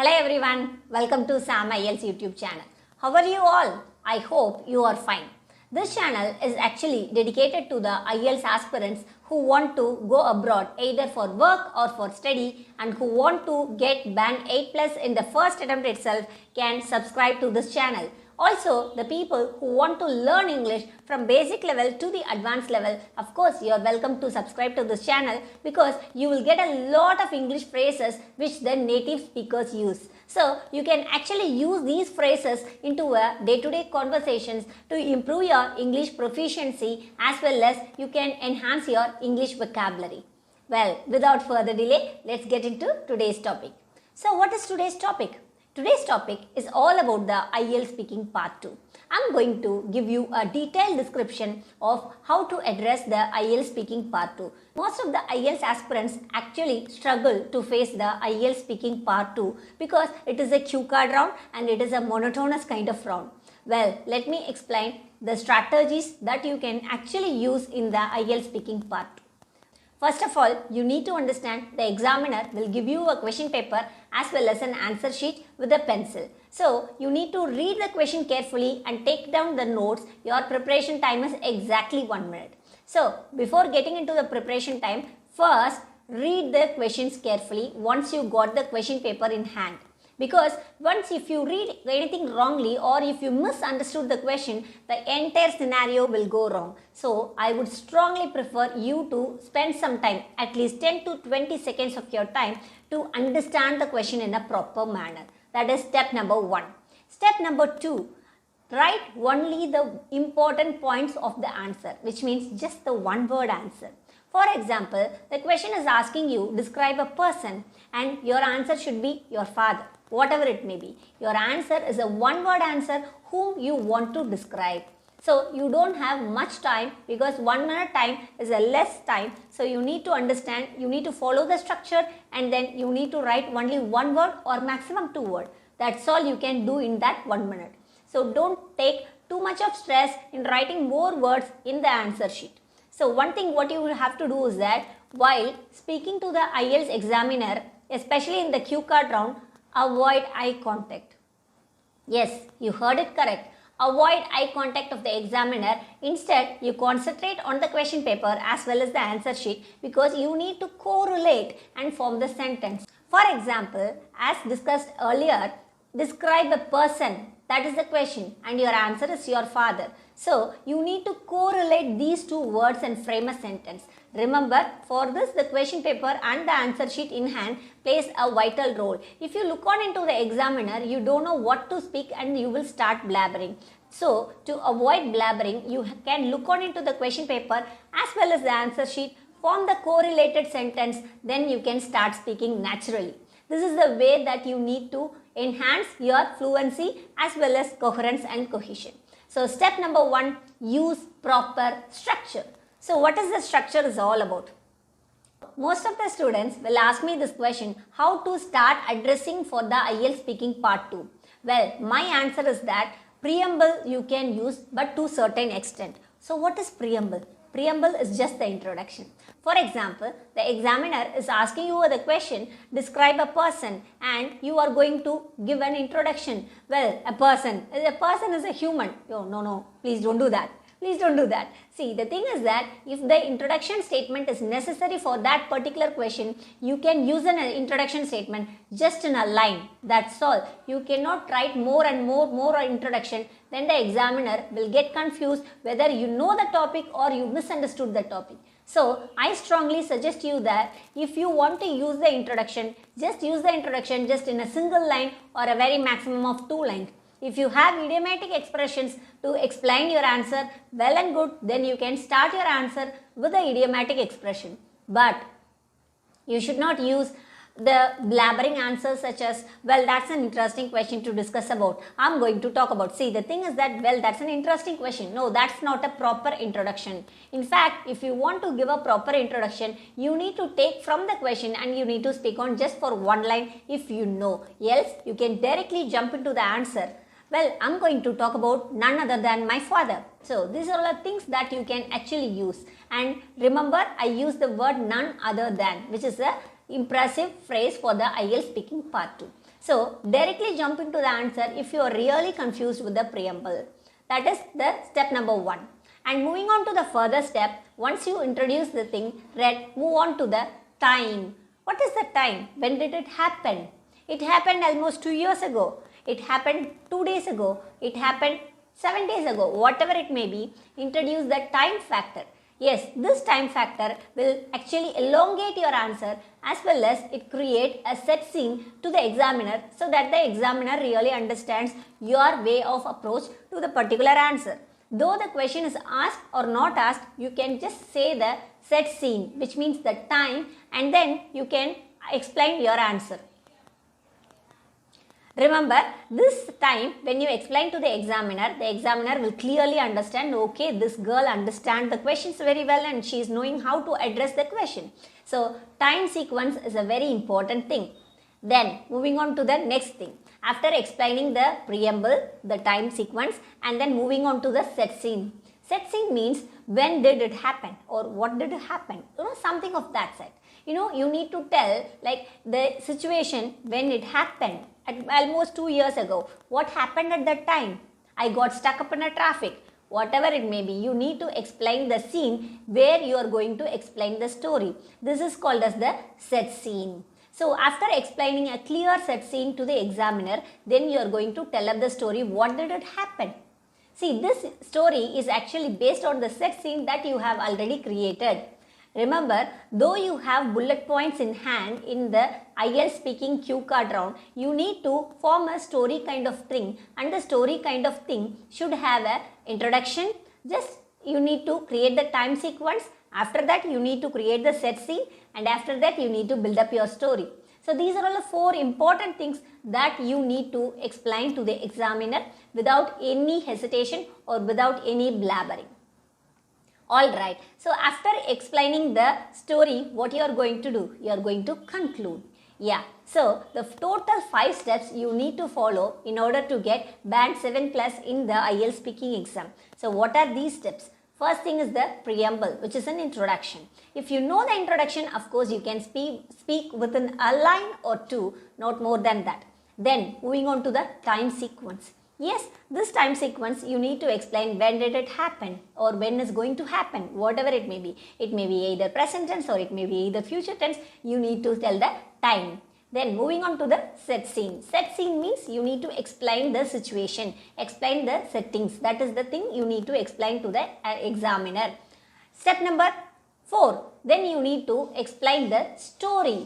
Hello everyone, welcome to SAMIELTS YouTube channel. How are you all? I hope you are fine. This channel is actually dedicated to the Ielts aspirants who want to go abroad either for work or for study and who want to get band 8+ in the first attempt itself can subscribe to this channel. Also, the people who want to learn English from basic level to the advanced level, of course, you are welcome to subscribe to this channel because you will get a lot of English phrases which the native speakers use. So, you can actually use these phrases into a day-to-day conversations to improve your English proficiency as well as you can enhance your English vocabulary. Well, without further delay, let's get into today's topic. So, what is today's topic? Today's topic is all about the IELTS speaking part 2. I'm going to give you a detailed description of how to address the IELTS speaking part 2. Most of the IELTS aspirants actually struggle to face the IELTS speaking part 2 because it is a cue card round and it is a monotonous kind of round. Well, let me explain the strategies that you can actually use in the IELTS speaking part 2. First of all, you need to understand the examiner will give you a question paper as well as an answer sheet with a pencil. So, you need to read the question carefully and take down the notes. Your preparation time is exactly 1 minute. So, before getting into the preparation time, first read the questions carefully once you got the question paper in hand. Because once if you read anything wrongly or if you misunderstood the question, the entire scenario will go wrong. So, I would strongly prefer you to spend some time, at least 10 to 20 seconds of your time to understand the question in a proper manner. That is step number 1. Step number 2, write only the important points of the answer, which means just the one-word answer. For example, the question is asking you describe a person and your answer should be your father. Whatever it may be. Your answer is a one-word answer whom you want to describe. So, you don't have much time because 1 minute time is a less time. So, you need to understand, you need to follow the structure and then you need to write only one word or maximum 2 words. That's all you can do in that 1 minute. So, don't take too much of stress in writing more words in the answer sheet. So, one thing what you will have to do is that while speaking to the IELTS examiner, especially in the cue card round, avoid eye contact. Yes, you heard it correct. Avoid eye contact of the examiner. Instead, you concentrate on the question paper as well as the answer sheet because you need to correlate and form the sentence. For example, as discussed earlier, describe a person. That is the question and your answer is your father. So, you need to correlate these two words and frame a sentence. Remember, for this the question paper and the answer sheet in hand plays a vital role. If you look on into the examiner, you don't know what to speak and you will start blabbering. So, to avoid blabbering, you can look on into the question paper as well as the answer sheet, form the correlated sentence, then you can start speaking naturally. This is the way that you need to enhance your fluency as well as coherence and cohesion. So, step number 1, use proper structure. So, what is the structure is all about? Most of the students will ask me this question, how to start addressing for the IELTS speaking part 2. Well, my answer is that preamble you can use but to certain extent. So, what is preamble? Preamble is just the introduction. For example, the examiner is asking you the question, describe a person and you are going to give an introduction. Well, a person is a human. Oh, no, please don't do that. Please don't do that. See, the thing is that if the introduction statement is necessary for that particular question, you can use an introduction statement just in a line. That's all. You cannot write more and more introduction. Then the examiner will get confused whether you know the topic or you misunderstood the topic. So, I strongly suggest you that if you want to use the introduction, just use the introduction just in a single line or a very maximum of 2 lines. If you have idiomatic expressions to explain your answer, well and good, then you can start your answer with the idiomatic expression. But you should not use the blabbering answers such as, well, that's an interesting question to discuss about. I'm going to talk about. See, the thing is that, well, that's an interesting question. No, that's not a proper introduction. In fact, if you want to give a proper introduction, you need to take from the question and you need to speak on just for 1 line if you know. Else, you can directly jump into the answer. Well, I'm going to talk about none other than my father. So, these are all the things that you can actually use. And remember, I use the word none other than, which is a impressive phrase for the IELTS speaking part 2. So directly jump into the answer if you are really confused with the preamble. That is the step number 1. And moving on to the further step, once you introduce the thing, move on to the time. What is the time? When did it happen? It happened almost 2 years ago. It happened 2 days ago. It happened 7 days ago. Whatever it may be, introduce the time factor. Yes, this time factor will actually elongate your answer as well as it create a set scene to the examiner so that the examiner really understands your way of approach to the particular answer. Though the question is asked or not asked, you can just say the set scene, which means the time, and then you can explain your answer. Remember, this time when you explain to the examiner will clearly understand, okay, this girl understands the questions very well and she is knowing how to address the question. So, time sequence is a very important thing. Then, moving on to the next thing. After explaining the preamble, the time sequence, and then moving on to the set scene. Set scene means when did it happen or what did it happen, something of that sort. You need to tell like the situation when it happened at almost 2 years ago. What happened at that time? I got stuck up in a traffic. Whatever it may be, you need to explain the scene where you are going to explain the story. This is called as the set scene. So after explaining a clear set scene to the examiner, then you are going to tell up the story. What did it happen? See, this story is actually based on the set scene that you have already created. Remember, though you have bullet points in hand in the IELTS speaking cue card round, you need to form a story kind of thing, and the story kind of thing should have an introduction. Just you need to create the time sequence. After that, you need to create the set scene, and after that, you need to build up your story. So these are all the 4 important things that you need to explain to the examiner without any hesitation or without any blabbering. Alright, so after explaining the story, what you are going to do? You are going to conclude. Yeah, so the total 5 steps you need to follow in order to get band 7 plus in the IELTS speaking exam. So what are these steps? First thing is the preamble, which is an introduction. If you know the introduction, of course you can speak within a line or 2, not more than that. Then moving on to the time sequence. Yes, this time sequence you need to explain when did it happen or when is going to happen, whatever it may be. It may be either present tense or it may be either future tense. You need to tell the time. Then moving on to the set scene. Set scene means you need to explain the situation, explain the settings. That is the thing you need to explain to the examiner. Step number 4. Then you need to explain the story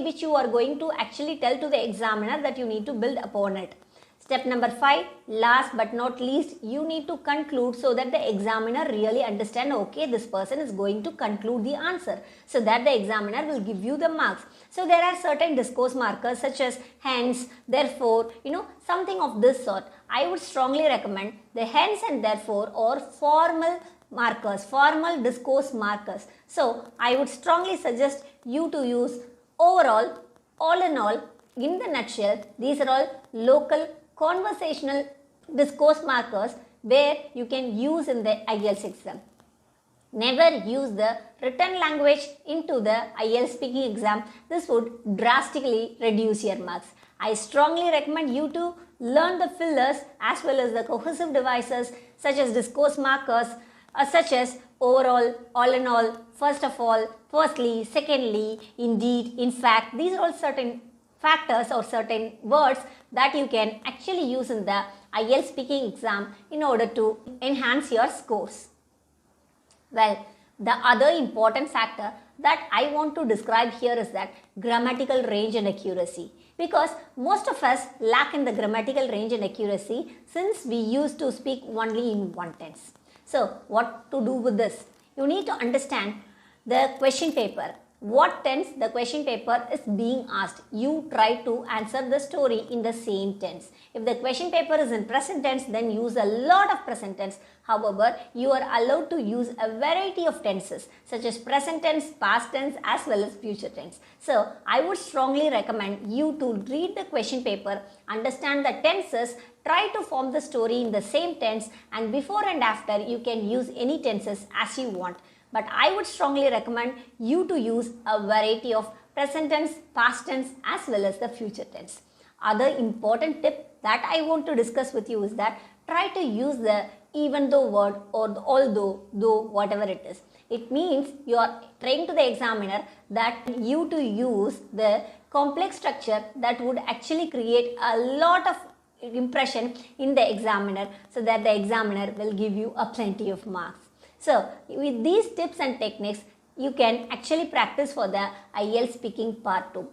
which you are going to actually tell to the examiner that you need to build upon it. Step number 5, last but not least, you need to conclude so that the examiner really understand, okay, this person is going to conclude the answer. So that the examiner will give you the marks. So there are certain discourse markers such as hence, therefore, something of this sort. I would strongly recommend the hence and therefore or formal markers, formal discourse markers. So I would strongly suggest you to use overall, all in all, in the nutshell, these are all local conversational discourse markers where you can use in the IELTS exam. Never use the written language into the IELTS speaking exam. This would drastically reduce your marks. I strongly recommend you to learn the fillers as well as the cohesive devices such as discourse markers, such as overall, all in all, first of all, firstly, secondly, indeed, in fact. These are all certain factors or certain words that you can actually use in the IELTS speaking exam in order to enhance your scores. Well, the other important factor that I want to describe here is that grammatical range and accuracy. Because most of us lack in the grammatical range and accuracy since we used to speak only in one tense. So, what to do with this? You need to understand the question paper. What tense the question paper is being asked. You try to answer the story in the same tense. If the question paper is in present tense, then use a lot of present tense. However, you are allowed to use a variety of tenses such as present tense, past tense as well as future tense. So, I would strongly recommend you to read the question paper, understand the tenses, try to form the story in the same tense, and before and after you can use any tenses as you want. But I would strongly recommend you to use a variety of present tense, past tense as well as the future tense. Other important tip that I want to discuss with you is that try to use the even though word or the although, though, whatever it is. It means you are trying to the examiner that you to use the complex structure that would actually create a lot of impression in the examiner, so that the examiner will give you a plenty of marks. So with these tips and techniques, you can actually practice for the IELTS speaking part 2.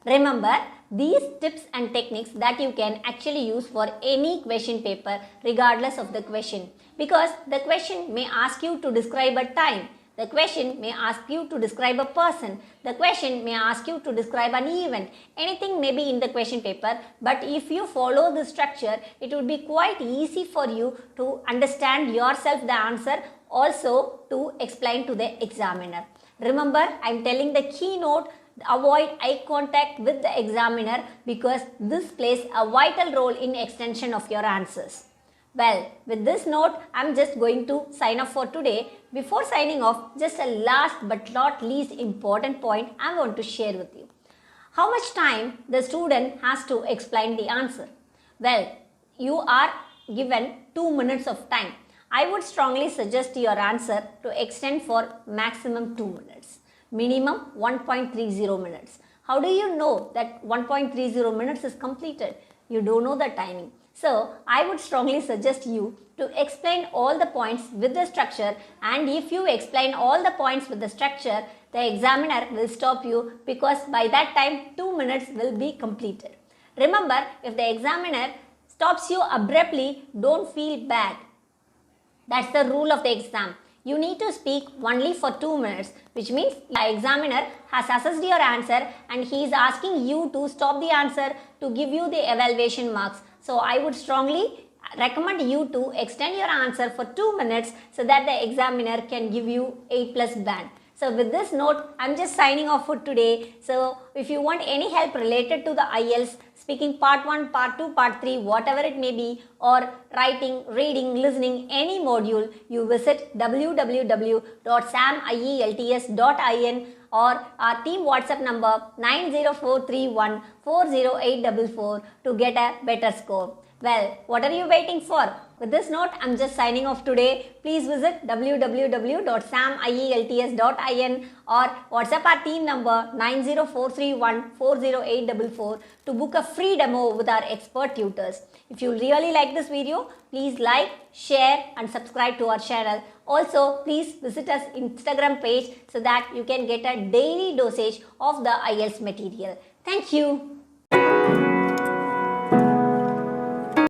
Remember, these tips and techniques that you can actually use for any question paper regardless of the question, because the question may ask you to describe a time, the question may ask you to describe a person, the question may ask you to describe an event, anything may be in the question paper, but if you follow the structure, it would be quite easy for you to understand yourself the answer, also to explain to the examiner. Remember, I am telling the keynote, avoid eye contact with the examiner because this plays a vital role in extension of your answers. Well, with this note, I am just going to sign off for today. Before signing off, just a last but not least important point I want to share with you. How much time the student has to explain the answer? Well, you are given 2 minutes of time. I would strongly suggest your answer to extend for maximum 2 minutes. Minimum 1.30 minutes. How do you know that 1.30 minutes is completed? You don't know the timing. So, I would strongly suggest you to explain all the points with the structure, and if you explain all the points with the structure, the examiner will stop you because by that time 2 minutes will be completed. Remember, if the examiner stops you abruptly, don't feel bad. That's the rule of the exam. You need to speak only for 2 minutes, which means the examiner has assessed your answer and he is asking you to stop the answer to give you the evaluation marks. So I would strongly recommend you to extend your answer for 2 minutes so that the examiner can give you 8+ band. So with this note, I'm just signing off for today. So if you want any help related to the IELTS, speaking part 1, part 2, part 3, whatever it may be, or writing, reading, listening, any module, you visit www.samielts.in or our team WhatsApp number 90431408444 to get a better score. Well, what are you waiting for? With this note, I'm just signing off today. Please visit www.samielts.in or WhatsApp our team number 90431408444 to book a free demo with our expert tutors. If you really like this video, please like, share and subscribe to our channel. Also, please visit us Instagram page so that you can get a daily dosage of the IELTS material. Thank you.